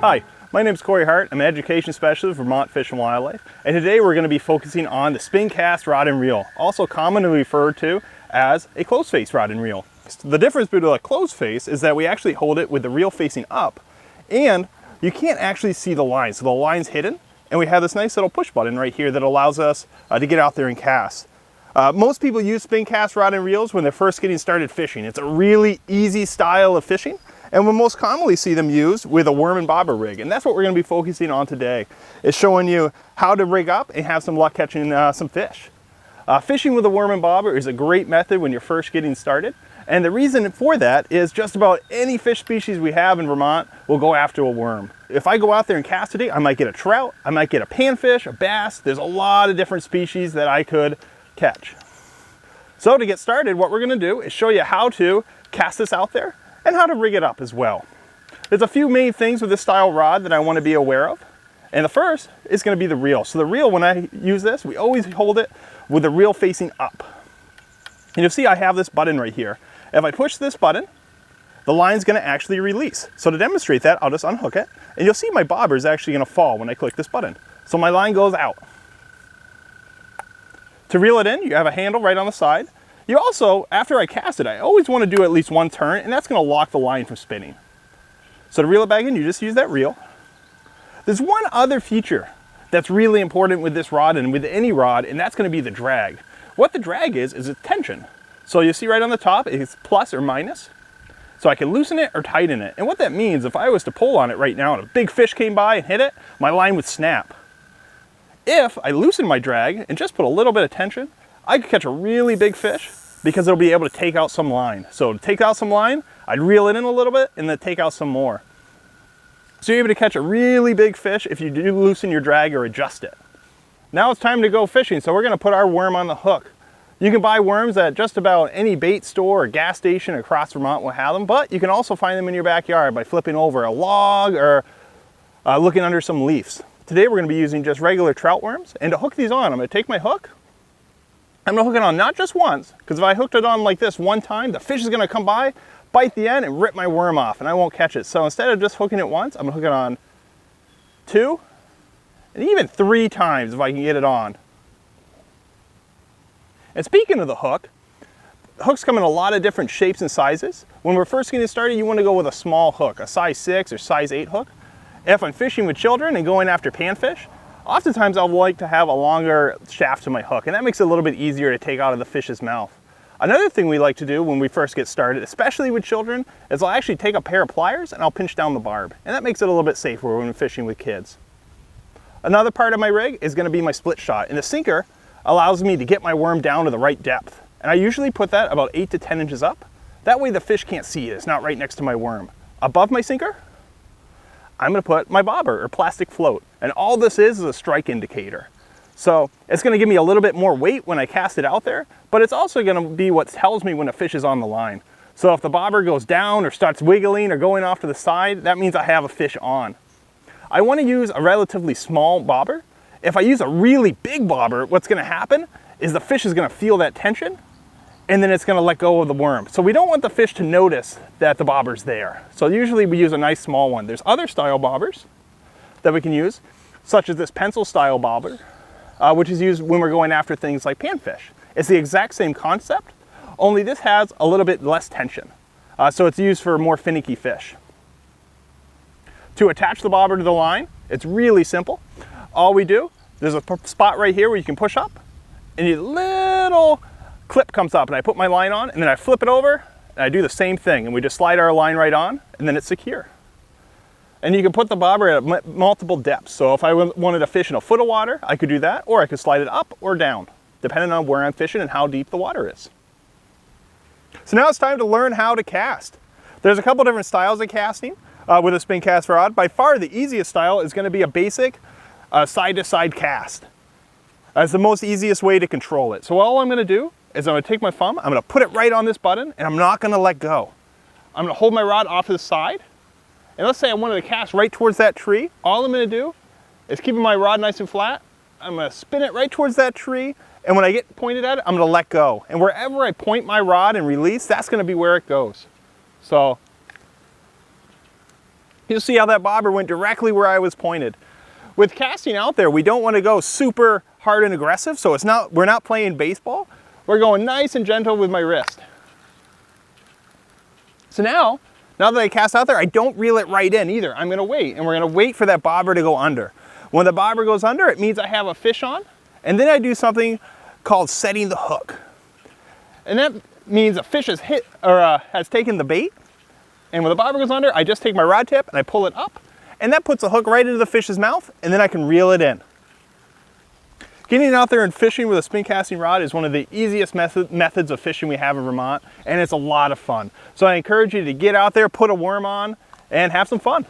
Hi, my name is Corey Hart. I'm an education specialist for Vermont Fish and Wildlife, and today we're going to be focusing on the Spincast rod and reel, also commonly referred to as a closed face rod and reel. The difference between a closed face is that we actually hold it with the reel facing up, and you can't actually see the line, so the line's hidden, and we have this nice little push button right here that allows us to get out there and cast. Most people use Spincast rod and reels when they're first getting started fishing. It's a really easy style of fishing, and we most commonly see them used with a worm and bobber rig, and that's what we're going to be focusing on today, is showing you how to rig up and have some luck catching some fish. Fishing with a worm and bobber is a great method when you're first getting started, and the reason for that is just about any fish species we have in Vermont will go after a worm. If I go out there and cast today, I might get a trout, I might get a panfish, a bass. There's a lot of different species that I could catch. So to get started, what we're going to do is show you how to cast this out there and how to rig it up as well. There's a few main things with this style rod that I want to be aware of. And the first is going to be the reel. So the reel, when I use this, we always hold it with the reel facing up. And you'll see I have this button right here. If I push this button, the line's going to actually release. So to demonstrate that, I'll just unhook it. And you'll see my bobber is actually going to fall when I click this button. So my line goes out. To reel it in, you have a handle right on the side. You also, after I cast it, I always want to do at least one turn, and that's going to lock the line from spinning. So to reel it back in, you just use that reel. There's one other feature that's really important with this rod and with any rod, and that's going to be the drag. What the drag is its tension. So you see right on the top, it's plus or minus. So I can loosen it or tighten it. And what that means, if I was to pull on it right now and a big fish came by and hit it, my line would snap. If I loosen my drag and just put a little bit of tension, I could catch a really big fish because it'll be able to take out some line. So to take out some line, I'd reel it in a little bit and then take out some more. So you're able to catch a really big fish if you do loosen your drag or adjust it. Now it's time to go fishing, so we're going to put our worm on the hook. You can buy worms at just about any bait store or gas station across Vermont will have them, but you can also find them in your backyard by flipping over a log or looking under some leaves. Today we're going to be using just regular trout worms, and to hook these on, I'm going to take my hook. I'm going to hook it on not just once, because if I hooked it on like this one time, the fish is going to come by, bite the end, and rip my worm off, and I won't catch it. So instead of just hooking it once, I'm going to hook it on 2, and even 3 times if I can get it on. And speaking of the hook, hooks come in a lot of different shapes and sizes. When we're first getting started, you want to go with a small hook, a size 6 or size 8 hook. If I'm fishing with children and going after panfish, oftentimes I'll like to have a longer shaft to my hook, and that makes it a little bit easier to take out of the fish's mouth. Another thing we like to do when we first get started, especially with children, is I'll actually take a pair of pliers and I'll pinch down the barb, and that makes it a little bit safer when we're fishing with kids. Another part of my rig is going to be my split shot, and the sinker allows me to get my worm down to the right depth, and I usually put that about 8 to 10 inches up. That way the fish can't see it, it's not right next to my worm. Above my sinker, I'm going to put my bobber or plastic float, and all this is a strike indicator. So it's going to give me a little bit more weight when I cast it out there, but it's also going to be what tells me when a fish is on the line. So if the bobber goes down or starts wiggling or going off to the side, that means I have a fish on. I want to use a relatively small bobber. If I use a really big bobber, what's going to happen is the fish is going to feel that tension, and then it's going to let go of the worm. So we don't want the fish to notice that the bobber's there. So usually we use a nice small one. There's other style bobbers that we can use, such as this pencil style bobber, which is used when we're going after things like panfish. It's the exact same concept, only this has a little bit less tension. So it's used for more finicky fish. To attach the bobber to the line, it's really simple. All we do, there's a spot right here where you can push up, and a little clip comes up, and I put my line on, and then I flip it over, and I do the same thing, and we just slide our line right on, and then it's secure. And you can put the bobber at multiple depths. So if I wanted to fish in a foot of water, I could do that, or I could slide it up or down, depending on where I'm fishing and how deep the water is. So now it's time to learn how to cast. There's a couple different styles of casting with a Spincast rod. By far the easiest style is going to be a basic side-to-side cast. That's the most easiest way to control it. So all I'm going to do is I'm going to take my thumb, I'm going to put it right on this button, and I'm not going to let go. I'm going to hold my rod off to the side, and let's say I wanted to cast right towards that tree. All I'm going to do is keeping my rod nice and flat. I'm going to spin it right towards that tree, and when I get pointed at it, I'm going to let go. And wherever I point my rod and release, that's going to be where it goes. So You'll see how that bobber went directly where I was pointed. With casting out there, we don't want to go super hard and aggressive, so we're not playing baseball. We're going nice and gentle with my wrist. So now that I cast out there, I don't reel it right in either. I'm gonna wait, and we're gonna wait for that bobber to go under. When the bobber goes under, it means I have a fish on, and then I do something called setting the hook. And that means a fish has hit, or has taken the bait, and when the bobber goes under, I just take my rod tip and I pull it up, and that puts the hook right into the fish's mouth, and then I can reel it in. Getting out there and fishing with a spin casting rod is one of the easiest methods of fishing we have in Vermont, and it's a lot of fun. So I encourage you to get out there, put a worm on, and have some fun.